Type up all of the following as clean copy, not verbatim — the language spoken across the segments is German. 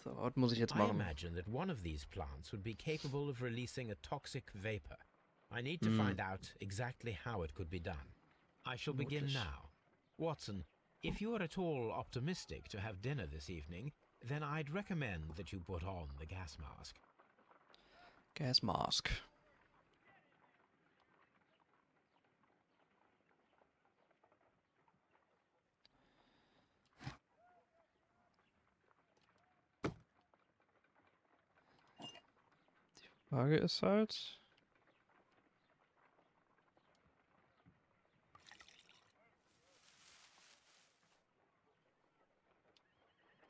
So, was muss ich jetzt I machen? imagine that one of these plants would be capable of releasing a toxic vapor. I need to find out exactly how it could be done. I shall begin Vermutlich. now. Watson, if you are at all optimistic to have dinner this evening, then I'd recommend that you put on the gas mask. Gas mask. Die Frage ist halt...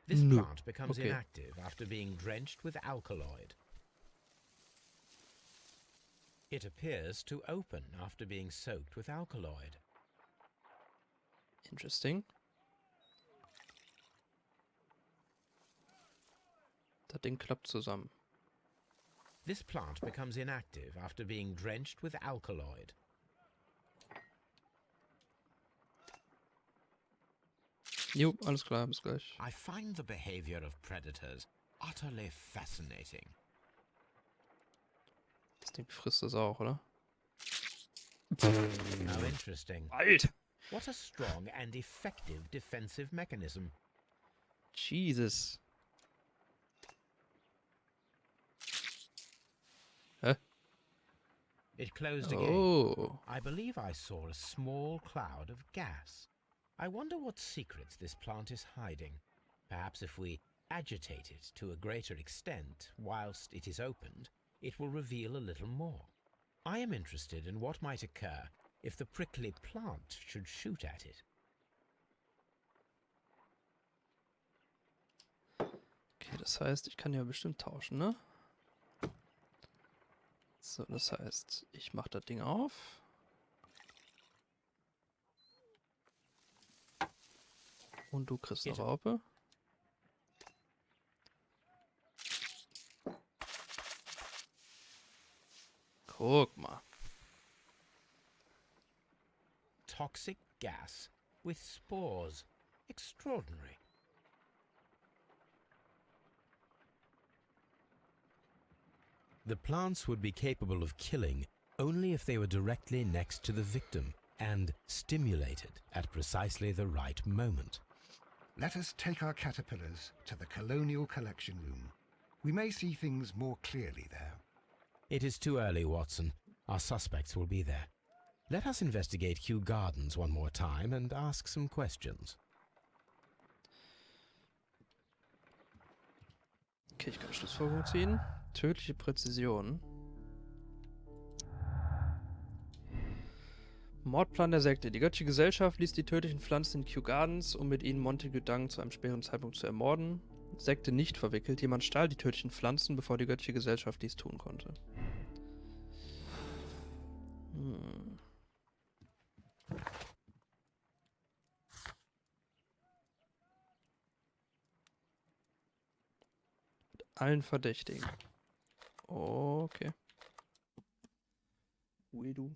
This Nö. plant becomes Okay. inactive after being drenched with alkaloid. It appears to open after being soaked with alkaloid. Interesting. Das Ding klappt zusammen. This plant becomes inactive after being drenched with alkaloid. Jo, alles klar, bis gleich. I find the behavior of predators utterly fascinating. Das Ding frisst es auch, oder? How interesting. Alter! What a strong and effective defensive mechanism. Jesus. Hä? It closed again. Oh. I believe I saw a small cloud of gas. I wonder what secrets this plant is hiding. Perhaps if we agitate it to a greater extent whilst it is opened, it will reveal a little more. I am interested in what might occur if the prickly plant should shoot at it. Okay, das heißt, ich kann ja bestimmt tauschen, ne? So, das heißt, ich mache das Ding auf. Und du kriegst eine Raupe. Guck mal. Toxic gas with spores. Extraordinary. The plants would be capable of killing only if they were directly next to the victim and stimulated at precisely the right moment. Let us take our caterpillars to the Colonial Collection Room. We may see things more clearly there. It is too early, Watson. Our suspects will be there. Let us investigate Kew Gardens one more time and ask some questions. Okay, ich kann Schlussfolgerung ziehen. Tödliche Präzision. Mordplan der Sekte. Die göttliche Gesellschaft ließ die tödlichen Pflanzen in Kew Gardens, um mit ihnen Montague Dung zu einem späteren Zeitpunkt zu ermorden. Sekte nicht verwickelt. Jemand stahl die tödlichen Pflanzen, bevor die göttliche Gesellschaft dies tun konnte. Mit allen Verdächtigen. Okay. Ui, du.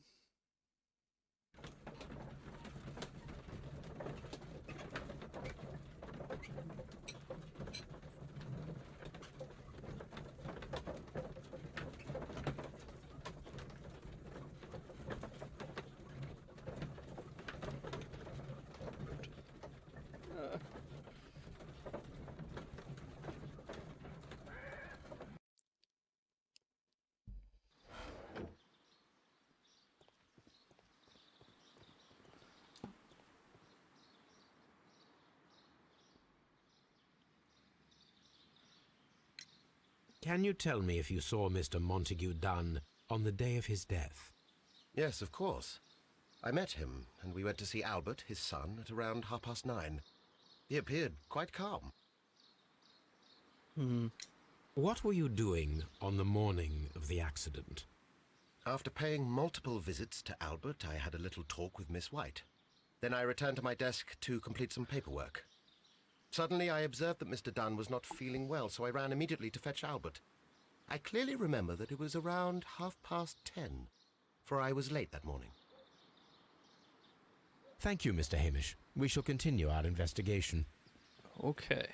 Can you tell me if you saw Mr. Montague Dunn on the day of his death? Yes, of course. I met him, and we went to see Albert, his son, at around 9:30. He appeared quite calm. What were you doing on the morning of the accident? After paying multiple visits to Albert, I had a little talk with Miss White. Then I returned to my desk to complete some paperwork. Suddenly I observed that Mr. Dunn was not feeling well, so I ran immediately to fetch Albert. I clearly remember that it was around 10:30, for I was late that morning. Thank you, Mr. Hamish. We shall continue our investigation. Okay.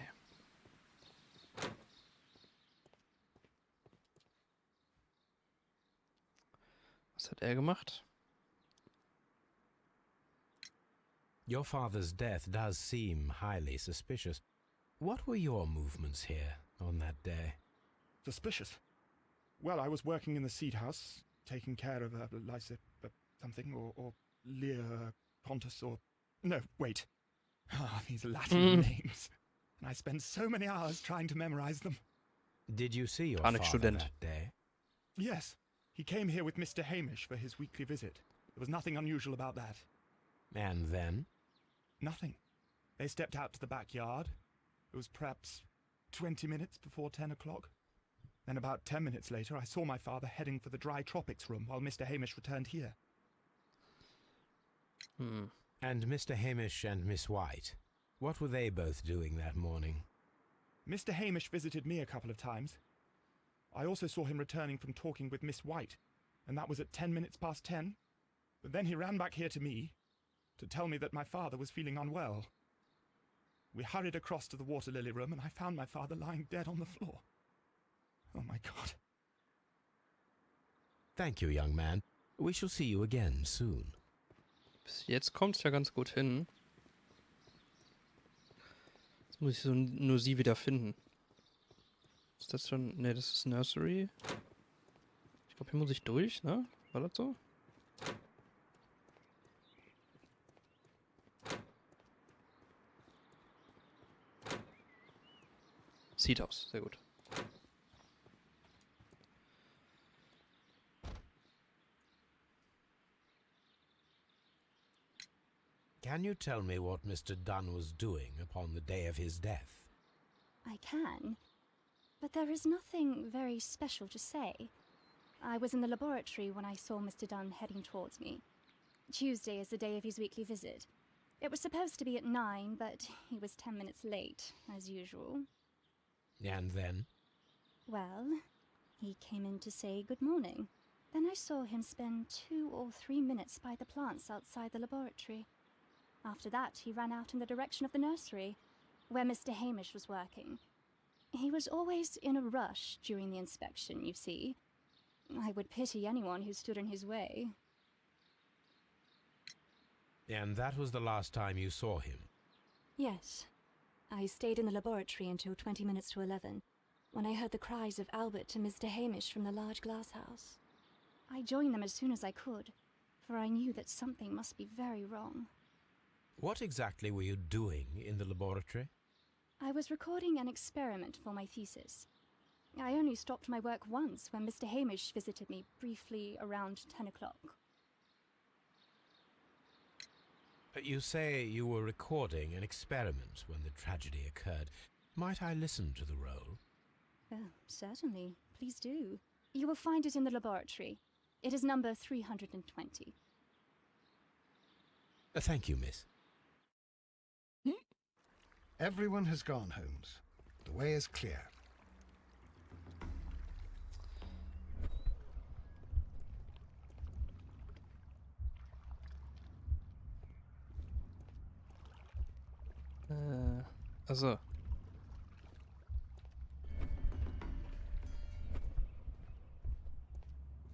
hat er gemacht? Your father's death does seem highly suspicious. What were your movements here on that day? Suspicious? Well, I was working in the seed house, taking care of Lysa something, or Lear Pontus, or... No, wait. Ah, these Latin names. And I spent so many hours trying to memorize them. Did you see your father that day? Yes. He came here with Mr. Hamish for his weekly visit. There was nothing unusual about that. And then? Nothing. They stepped out to the backyard. It was perhaps 20 minutes before 10 o'clock. Then about 10 minutes later, I saw my father heading for the dry tropics room while Mr. Hamish returned here. And Mr. Hamish and Miss White, what were they both doing that morning? Mr. Hamish visited me a couple of times. I also saw him returning from talking with Miss White, and that was at 10 minutes past 10. But then he ran back here to me to tell me that my father was feeling unwell. We hurried across to the water lily room, and I found my father lying dead on the floor. Oh my God. Thank you, young man. We shall see you again soon. Bis jetzt kommt's ja ganz gut hin. Jetzt muss ich so nur sie wieder finden. Ist das schon... Ne, das ist Nursery. Ich glaube, hier muss ich durch, ne? War das so? Sieht aus, sehr gut. Can you tell me what Mr. Dunn was doing upon the day of his death? I can, but there is nothing very special to say. I was in the laboratory when I saw Mr. Dunn heading towards me. Tuesday is the day of his weekly visit. It was supposed to be at 9, but he was 10 minutes late, as usual. And then? Well, he came in to say good morning. Then I saw him spend 2 or 3 minutes by the plants outside the laboratory. After that, he ran out in the direction of the nursery, where Mr. Hamish was working. He was always in a rush during the inspection, you see. I would pity anyone who stood in his way. And that was the last time you saw him? Yes. I stayed in the laboratory until 20 minutes to 11, when I heard the cries of Albert and Mr. Hamish from the large glass house. I joined them as soon as I could, for I knew that something must be very wrong. What exactly were you doing in the laboratory? I was recording an experiment for my thesis. I only stopped my work once when Mr. Hamish visited me briefly around 10 o'clock. You say you were recording an experiment when the tragedy occurred. Might I listen to the roll? Certainly. Please do. You will find it in the laboratory. It is number 320. Thank you, miss. Everyone has gone, Holmes. The way is clear. Also.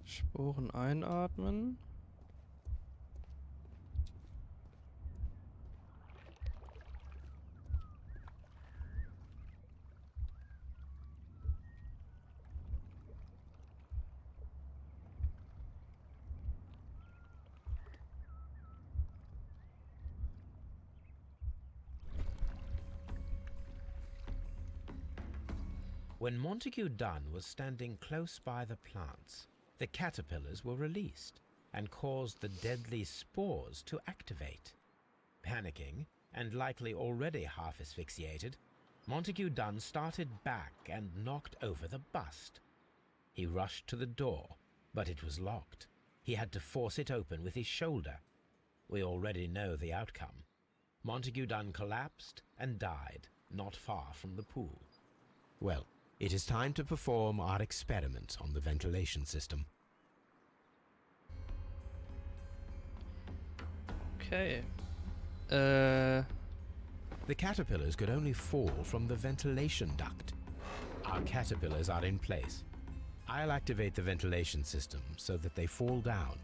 Sporen einatmen. When Montague Dunn was standing close by the plants, the caterpillars were released and caused the deadly spores to activate. Panicking, and likely already half asphyxiated, Montague Dunn started back and knocked over the bust. He rushed to the door, but it was locked. He had to force it open with his shoulder. We already know the outcome. Montague Dunn collapsed and died not far from the pool. Well, it is time to perform our experiment on the ventilation system. Okay. The caterpillars could only fall from the ventilation duct. Our caterpillars are in place. I'll activate the ventilation system so that they fall down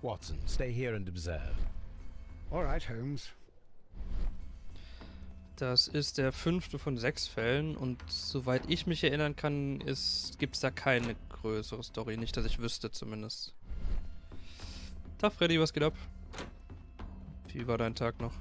Watson, stay here and observe. All right, Holmes. Das ist der 5. von 6 Fällen und soweit ich mich erinnern kann, gibt es da keine größere Story. Nicht, dass ich wüsste zumindest. Tag Freddy, was geht ab? Wie war dein Tag noch?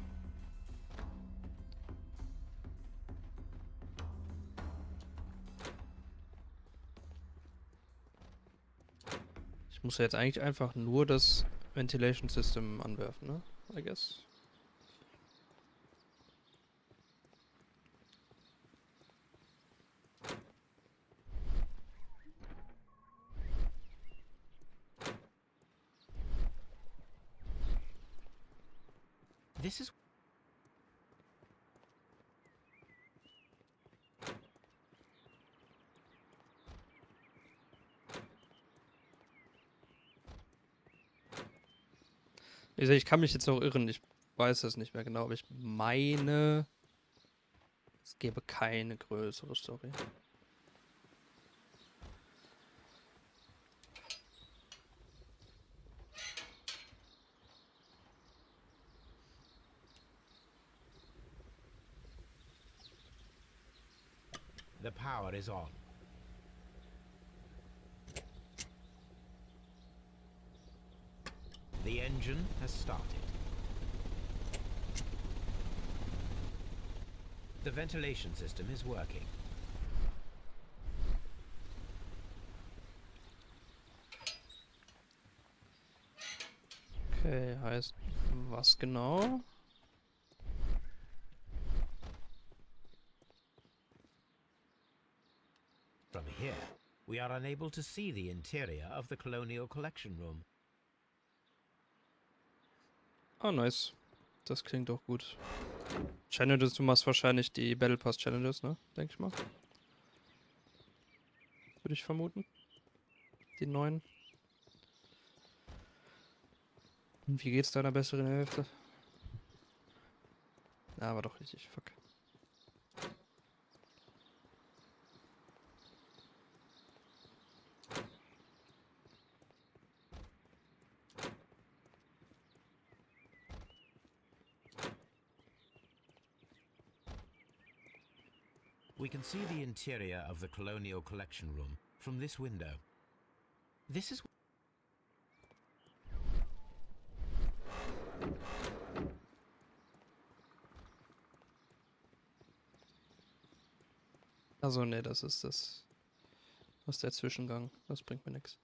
Ich muss ja jetzt eigentlich einfach nur das Ventilation System anwerfen, ne? I guess. This is... Ich kann mich jetzt noch irren, ich weiß es nicht mehr genau, aber ich meine, es gäbe keine größere Story. The power is on. The engine has started. The ventilation system is working. Okay, heißt was genau? From here, we are unable to see the interior of the Colonial Collection Room. Ah, nice. Das klingt doch gut. Challenges, du machst wahrscheinlich die Battle Pass Challenges, ne? Denke ich mal. Würde ich vermuten. Die neuen. Und wie geht's deiner besseren Hälfte? Ja, war doch richtig. Fuck. We can see the interior of the Colonial Collection Room from this window. This is... Also, ne, das ist das. Das ist der Zwischengang. Das bringt mir nichts.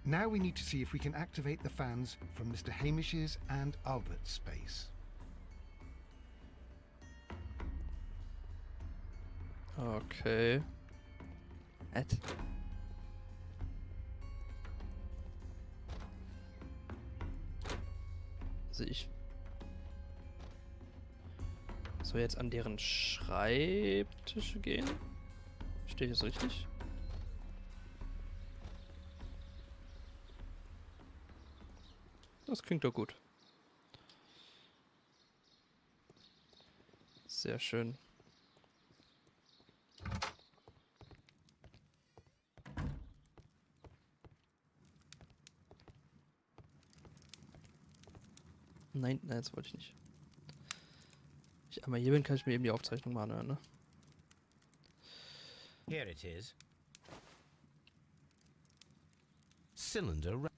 Now we need to see if we can activate the fans from Mr. Hamish's and Albert's space. Okay. Also ich soll jetzt an deren Schreibtische gehen? Verstehe ich das richtig? Das klingt doch gut. Sehr schön. Nein, das wollte ich nicht. Wenn ich einmal hier bin, kann ich mir eben die Aufzeichnung mal anhören, ne? Here it is. Cylinder...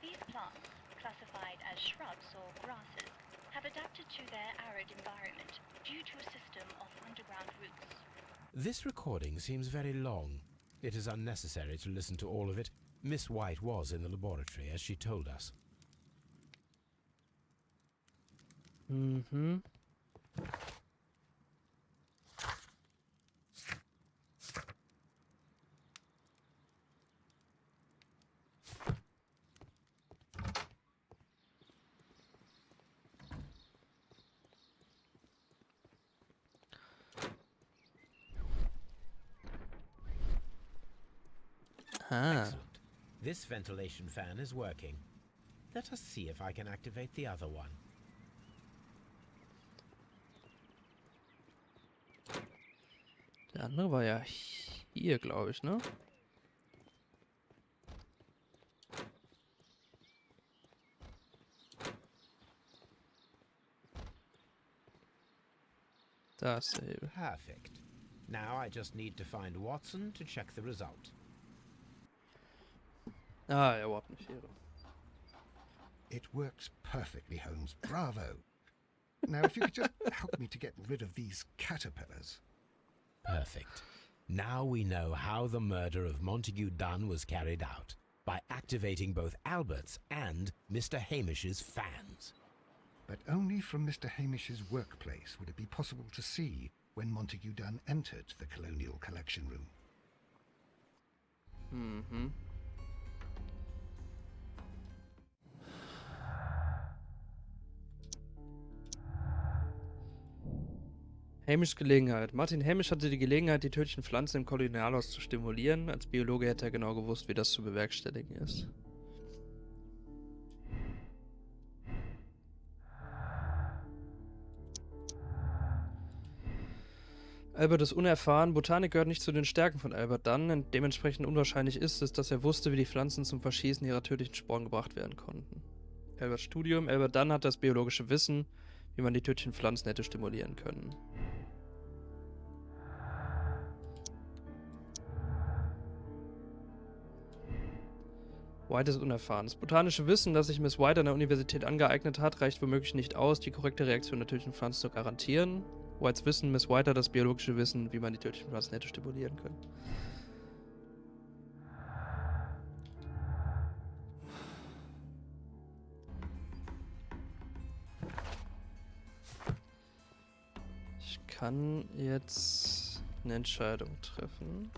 These plants, classified as shrubs or grasses, have adapted to their arid environment due to a system of underground roots. This recording seems very long. It is unnecessary to listen to all of it. Miss White was in the laboratory, as she told us. Mhm. Aha. Excellent. This ventilation fan is working. Let us see if I can activate the other one. Der andere war ja hier, glaube ich, ne? Da ist der Hebel. Perfect. Now I just need to find Watson to check the result. Ah, er überhaupt nicht hier. It works perfectly, Holmes. Bravo. Now, if you could just help me to get rid of these caterpillars. Perfect. Now we know how the murder of Montague Dunn was carried out. By activating both Albert's and Mr. Hamish's fans. But only from Mr. Hamish's workplace would it be possible to see when Montague Dunn entered the Colonial Collection Room. Mhm. Hamish Gelegenheit. Martin Hamish hatte die Gelegenheit, die tödlichen Pflanzen im Kolonialhaus zu stimulieren. Als Biologe hätte er genau gewusst, wie das zu bewerkstelligen ist. Albert ist unerfahren. Botanik gehört nicht zu den Stärken von Albert Dunn. Und dementsprechend unwahrscheinlich ist es, dass er wusste, wie die Pflanzen zum Verschießen ihrer tödlichen Sporen gebracht werden konnten. Alberts Studium. Albert Dunn hat das biologische Wissen, wie man die tödlichen Pflanzen hätte stimulieren können. White ist unerfahren. Das botanische Wissen, das sich Miss White an der Universität angeeignet hat, reicht womöglich nicht aus, die korrekte Reaktion der tödlichen Pflanzen zu garantieren. Whites Wissen, Miss White hat das biologische Wissen, wie man die tödlichen Pflanzen hätte stimulieren können. Ich kann jetzt eine Entscheidung treffen.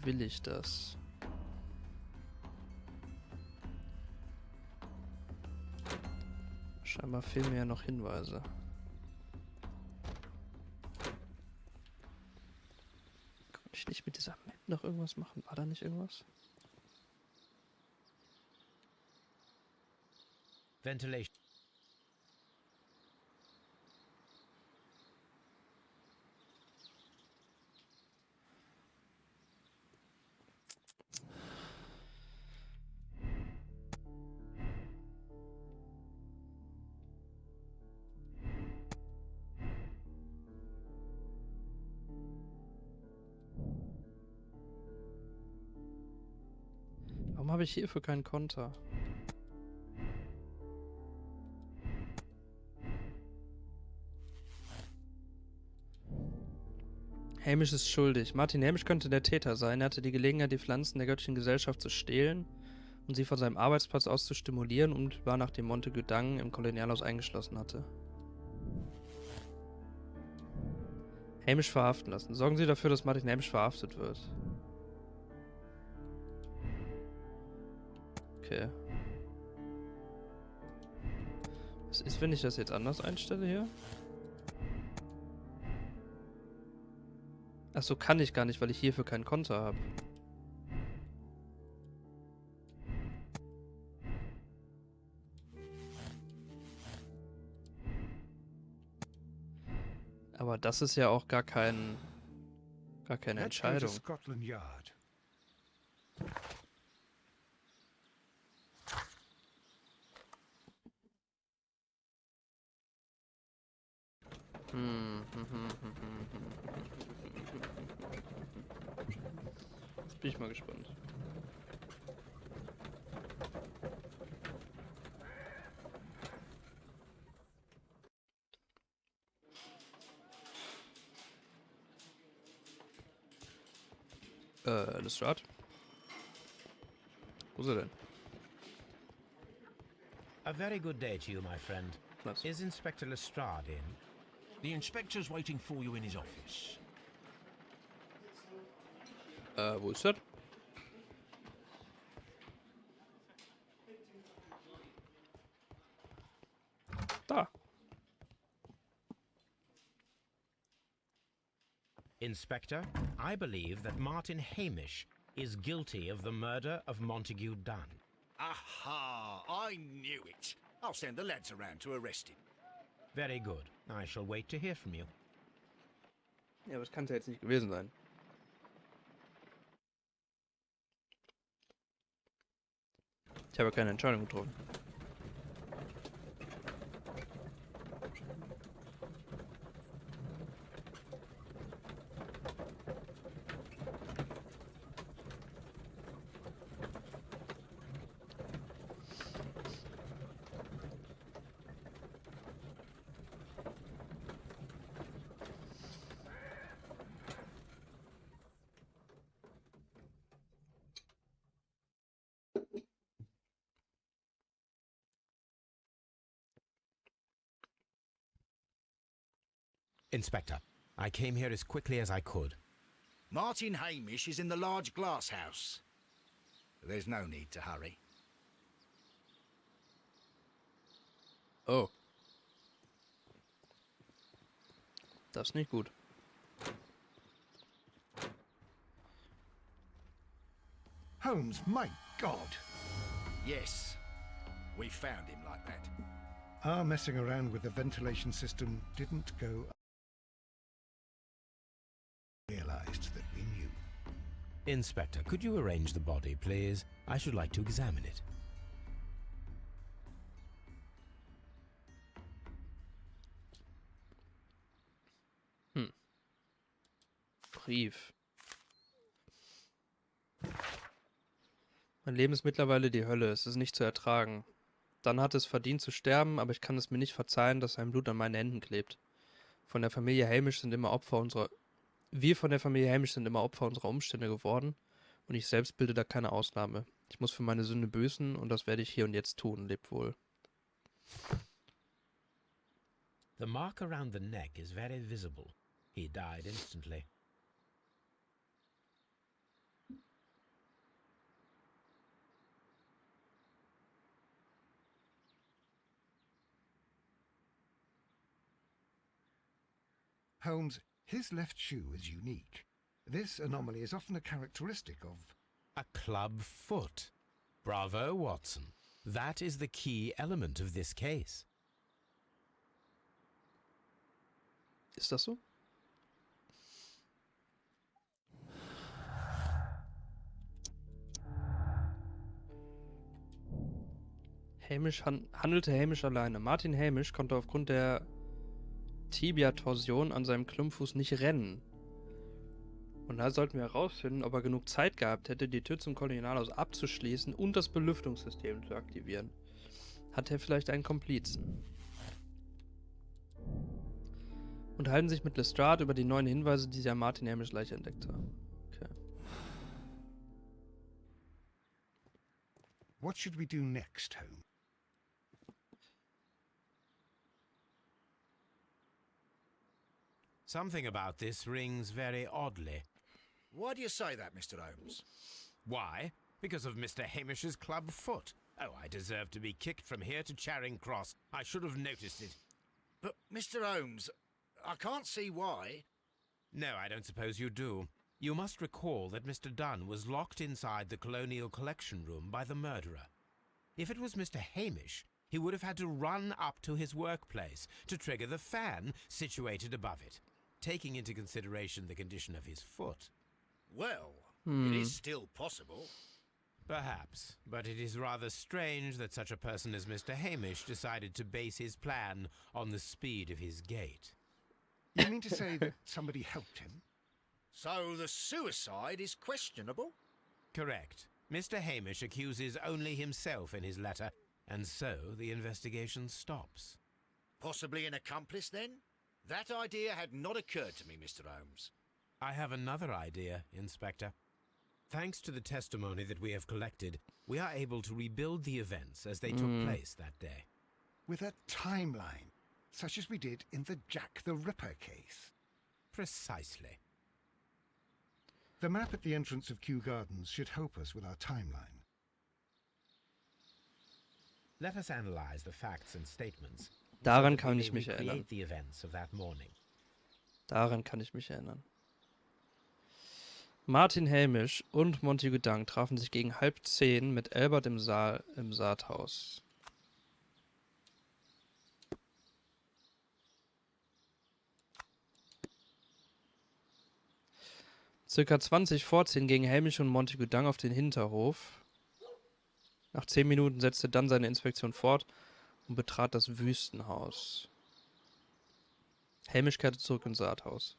Will ich das? Scheinbar fehlen mir ja noch Hinweise. Konnte ich nicht mit dieser Map noch irgendwas machen? War da nicht irgendwas? Ventilation. Warum habe ich hierfür keinen Konter? Hamish ist schuldig. Martin Hamish könnte der Täter sein. Er hatte die Gelegenheit, die Pflanzen der göttlichen Gesellschaft zu stehlen und sie von seinem Arbeitsplatz aus zu stimulieren und war, nachdem Montague Dunn im Kolonialhaus eingeschlossen hatte. Hamish verhaften lassen. Sorgen Sie dafür, dass Martin Hamish verhaftet wird. Okay. Was ist, wenn ich das jetzt anders einstelle hier? Achso, kann ich gar nicht, weil ich hierfür keinen Konter habe. Aber das ist ja auch gar keine Let's go to Entscheidung. Scotland Yard. Jetzt bin ich mal gespannt. Lestrade? Wo ist er denn? A very good day to you, my friend. Was? Is Inspector Lestrade in? The inspector's waiting for you in his office. Wo ist er? Da. Inspector, I believe that Martin Hamish is guilty of the murder of Montague Dunn. Aha! I knew it. I'll send the lads around to arrest him. Very good. I shall wait to hear from you. Ja, aber das kann es ja jetzt nicht gewesen sein. Ich habe keine Entscheidung getroffen. Inspector, I came here as quickly as I could. Martin Hamish is in the large glass house. There's no need to hurry. Oh. Das ist nicht gut. Holmes, my God! Yes, we found him like that. Our messing around with the ventilation system didn't go. Realized that we knew. Inspector, could you arrange the body, please? I should like to examine it. Brief. Mein Leben ist mittlerweile die Hölle. Es ist nicht zu ertragen. Dann hat es verdient zu sterben, aber ich kann es mir nicht verzeihen, dass sein Blut an meinen Händen klebt. Von der Familie Hamish sind immer Opfer unserer... Wir von der Familie Hamish sind immer Opfer unserer Umstände geworden und ich selbst bilde da keine Ausnahme. Ich muss für meine Sünde büßen und das werde ich hier und jetzt tun. Lebt wohl. The mark around the neck is very visible. He died instantly. Holmes, his left shoe is unique. This anomaly is often a characteristic of... A club foot. Bravo, Watson. That is the key element of this case. Ist das so? Handelte Hamish alleine. Martin Hamish konnte aufgrund der Tibia-Torsion an seinem Klumpfuß nicht rennen. Und da sollten wir herausfinden, ob er genug Zeit gehabt hätte, die Tür zum Kolonialhaus abzuschließen und das Belüftungssystem zu aktivieren. Hat er vielleicht einen Komplizen? Unterhalten sich mit Lestrade über die neuen Hinweise, die sie an Martin Hamish Leiche entdeckt haben. Okay. What should we do next, Holmes? Something about this rings very oddly. Why do you say that, Mr. Holmes? Why? Because of Mr. Hamish's club foot. Oh, I deserve to be kicked from here to Charing Cross. I should have noticed it. But, Mr. Holmes, I can't see why. No, I don't suppose you do. You must recall that Mr. Dunn was locked inside the Colonial Collection Room by the murderer. If it was Mr. Hamish, he would have had to run up to his workplace to trigger the fan situated above it, taking into consideration the condition of his foot. Well, it is still possible. Perhaps, but it is rather strange that such a person as Mr. Hamish decided to base his plan on the speed of his gait. You mean to say that somebody helped him? So the suicide is questionable? Correct. Mr. Hamish accuses only himself in his letter, and so the investigation stops. Possibly an accomplice, then? That idea had not occurred to me, Mr. Holmes. I have another idea, Inspector. Thanks to the testimony that we have collected, we are able to rebuild the events as they took place that day. With a timeline, such as we did in the Jack the Ripper case. Precisely. The map at the entrance of Kew Gardens should help us with our timeline. Let us analyze the facts and statements. Daran so that kann we ich may mich erinnern. recreate the events of that morning. Daran kann ich mich erinnern. Martin Hamish und Montague Dunk trafen sich gegen 9:30 mit Albert im Saathaus. Circa 20 vor 10 gingen Hamish und Montague Dunk auf den Hinterhof. Nach 10 Minuten setzte Dunn seine Inspektion fort und betrat das Wüstenhaus. Hamish kehrte zurück ins Saathaus.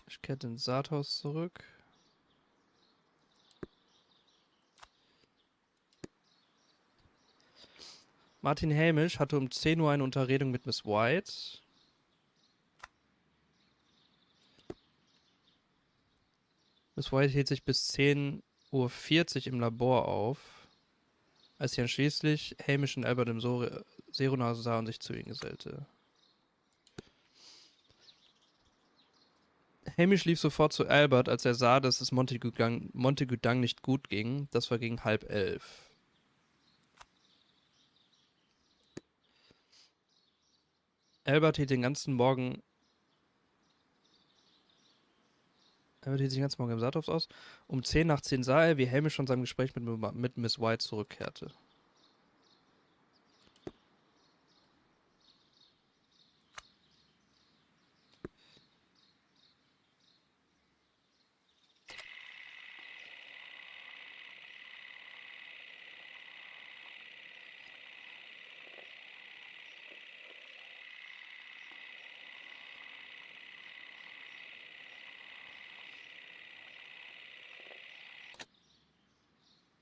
Ich kehrte ins Saathaus zurück. Martin Hamish hatte um 10 Uhr eine Unterredung mit Miss White. Miss White hielt sich bis 10:40 Uhr im Labor auf, als sie dann schließlich Hamish und Albert im Serum sah und sich zu ihnen gesellte. Hamish lief sofort zu Albert, als er sah, dass es Montague Dunk nicht gut ging. Das war gegen 10:30. Albert hielt sich den ganzen Morgen im Saathaus aus. Um 10 nach 10 sah er, wie Hamish von seinem Gespräch mit Miss White zurückkehrte.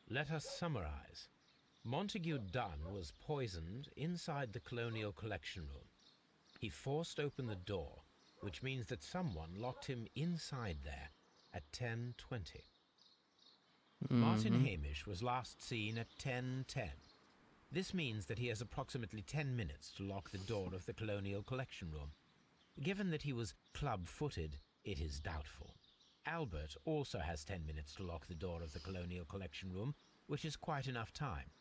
Let us summarize. Montague Dunn was poisoned inside the Colonial Collection Room. He forced open the door, which means that someone locked him inside there at 10:20. Martin Hamish was last seen at 10:10. This means that he has approximately 10 minutes to lock the door of the Colonial Collection Room. Given that he was club-footed, it is doubtful. Albert also has 10 minutes to lock the door of the Colonial Collection Room, which is quite enough time.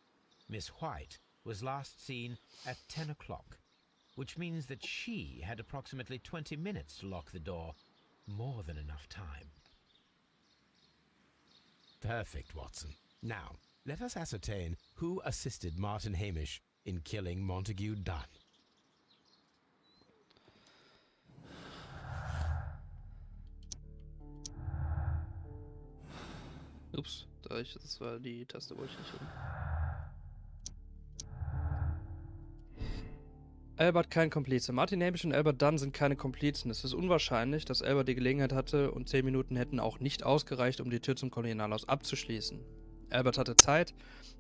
Miss White was last seen at 10 o'clock, which means that she had approximately 20 minutes to lock the door. More than enough time. Perfect, Watson. Now, let us ascertain who assisted Martin Hamish in killing Montague Dunn. Ups, das war die Taste, wo ich nicht hin. Albert kein Komplize. Martin Hamish und Albert Dunn sind keine Komplizen. Es ist unwahrscheinlich, dass Albert die Gelegenheit hatte und 10 Minuten hätten auch nicht ausgereicht, um die Tür zum Kolonialhaus abzuschließen. Albert hatte Zeit.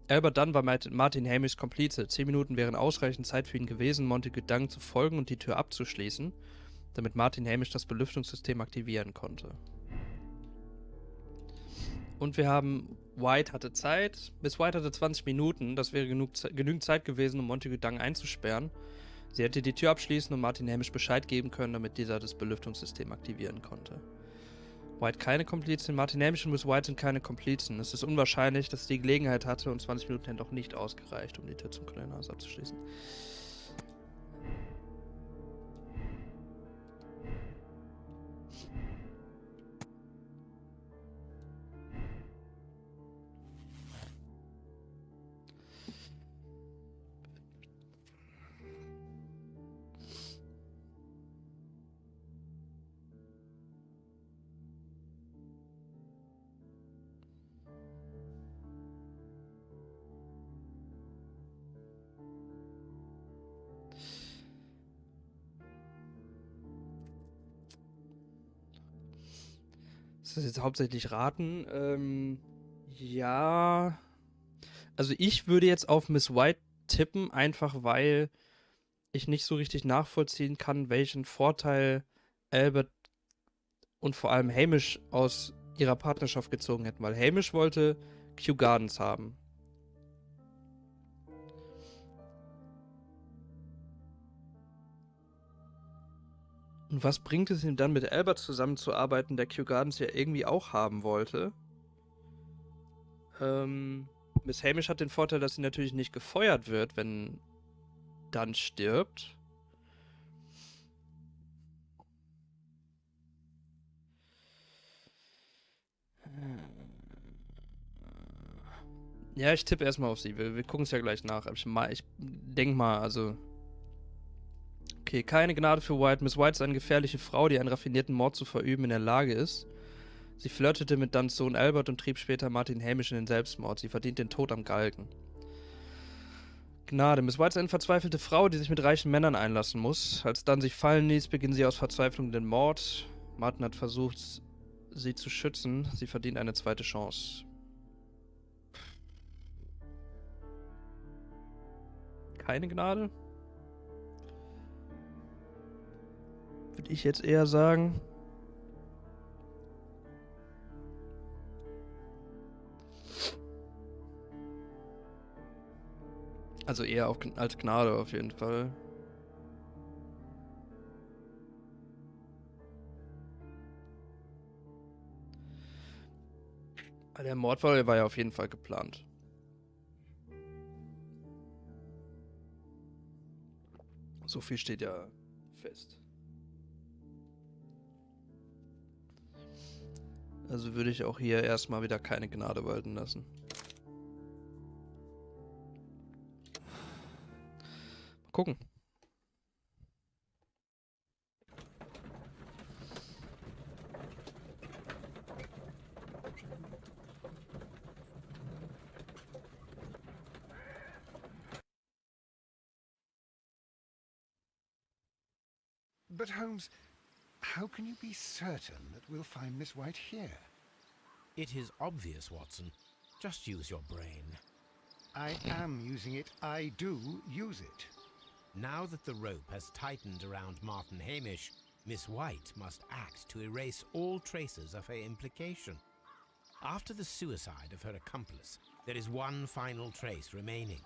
Albert Dunn war Martin Hamishs Komplize. 10 Minuten wären ausreichend Zeit für ihn gewesen, Montague Dunk zu folgen und die Tür abzuschließen, damit Martin Hamish das Belüftungssystem aktivieren konnte. Und wir haben, White hatte Zeit. Miss White hatte 20 Minuten. Das wäre genügend Zeit gewesen, um Montague Dunk einzusperren. Sie hätte die Tür abschließen und Martin Hamish Bescheid geben können, damit dieser das Belüftungssystem aktivieren konnte. White keine Komplizin. Martin Hamish und Miss White sind keine Komplizen. Es ist unwahrscheinlich, dass sie die Gelegenheit hatte und 20 Minuten hätten auch nicht ausgereicht, um die Tür zum Kolonialhaus abzuschließen. Das ist jetzt hauptsächlich raten. Ja. Also ich würde jetzt auf Miss White tippen, einfach weil ich nicht so richtig nachvollziehen kann, welchen Vorteil Albert und vor allem Hamish aus ihrer Partnerschaft gezogen hätten. Weil Hamish wollte Kew Gardens haben. Und was bringt es ihm dann, mit Albert zusammenzuarbeiten, der Kew Gardens ja irgendwie auch haben wollte? Miss Hamish hat den Vorteil, dass sie natürlich nicht gefeuert wird, wenn dann stirbt. Ja, ich tippe erstmal auf sie. Wir gucken es ja gleich nach. Aber ich denke mal, also... Okay, keine Gnade für White. Miss White ist eine gefährliche Frau, die einen raffinierten Mord zu verüben in der Lage ist. Sie flirtete mit Duns Sohn Albert und trieb später Martin Hamish in den Selbstmord. Sie verdient den Tod am Galgen. Gnade. Miss White ist eine verzweifelte Frau, die sich mit reichen Männern einlassen muss. Als Dunn sich fallen ließ, beginnt sie aus Verzweiflung den Mord. Martin hat versucht, sie zu schützen. Sie verdient eine zweite Chance. Keine Gnade? Würde ich jetzt eher sagen. Also eher als Gnade auf jeden Fall. Der Mordfall war ja auf jeden Fall geplant. So viel steht ja fest. Also würde ich auch hier erstmal wieder keine Gnade walten lassen. Mal gucken. But Holmes, how can you be certain that we'll find Miss White here? It is obvious, Watson. Just use your brain. I am using it. I do use it. Now that the rope has tightened around Martin Hamish, Miss White must act to erase all traces of her implication. After the suicide of her accomplice, there is one final trace remaining: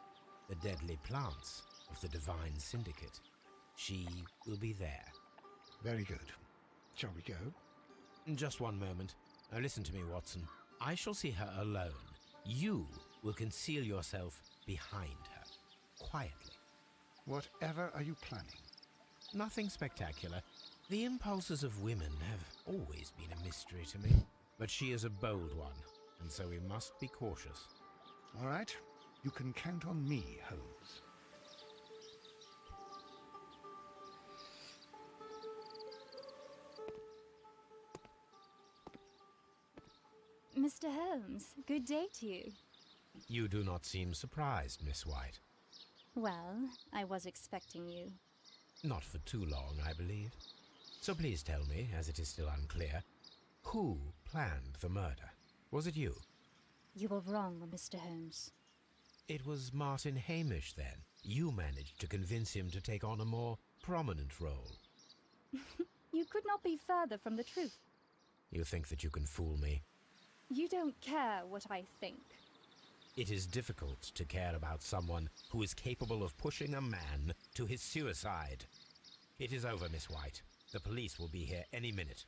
the deadly plants of the Divine Syndicate. She will be there. Very good. Shall we go? Just one moment. Now listen to me, Watson. I shall see her alone. You will conceal yourself behind her, quietly. Whatever are you planning? Nothing spectacular. The impulses of women have always been a mystery to me. But she is a bold one, and so we must be cautious. All right. You can count on me, Holmes. Mr. Holmes, good day to you. You do not seem surprised, Miss White. Well, I was expecting you. Not for too long, I believe. So please tell me, as it is still unclear, who planned the murder? Was it you? You were wrong, Mr. Holmes. It was Martin Hamish, then. You managed to convince him to take on a more prominent role. You could not be further from the truth. You think that you can fool me? You don't care what I think. It is difficult to care about someone who is capable of pushing a man to his suicide. It is over, Miss White. The police will be here any minute.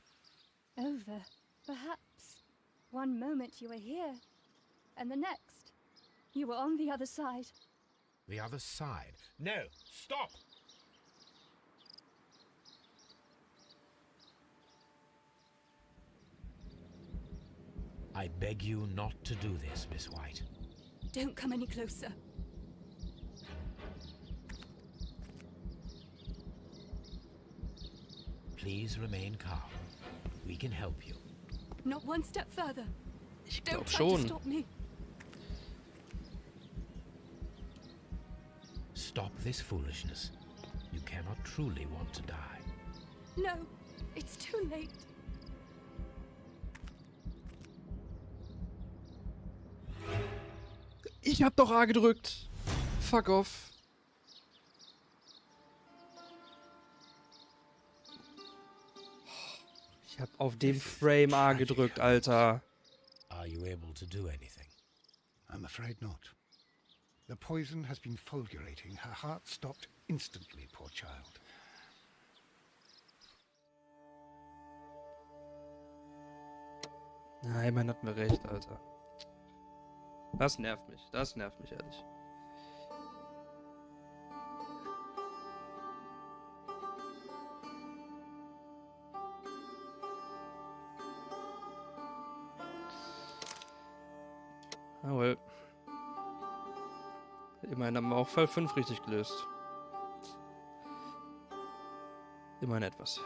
Over, perhaps. One moment you were here, and the next, you were on the other side. The other side? No! Stop! I beg you not to do this, Miss White. Don't come any closer. Please remain calm. We can help you. Not one step further. Ich Don't glaub try to schon. stop me. Stop this foolishness. You cannot truly want to die. No, it's too late. Ich hab doch A gedrückt. Fuck off. Ich hab auf dem Frame A gedrückt, Alter. Are you able to do anything? I'm afraid not. The poison has been fulgurating. Her heart stopped instantly, poor child. Nein, man hat mir recht, Alter. Das nervt mich ehrlich. Jawohl. Immerhin haben wir auch Fall 5 richtig gelöst. Immerhin etwas.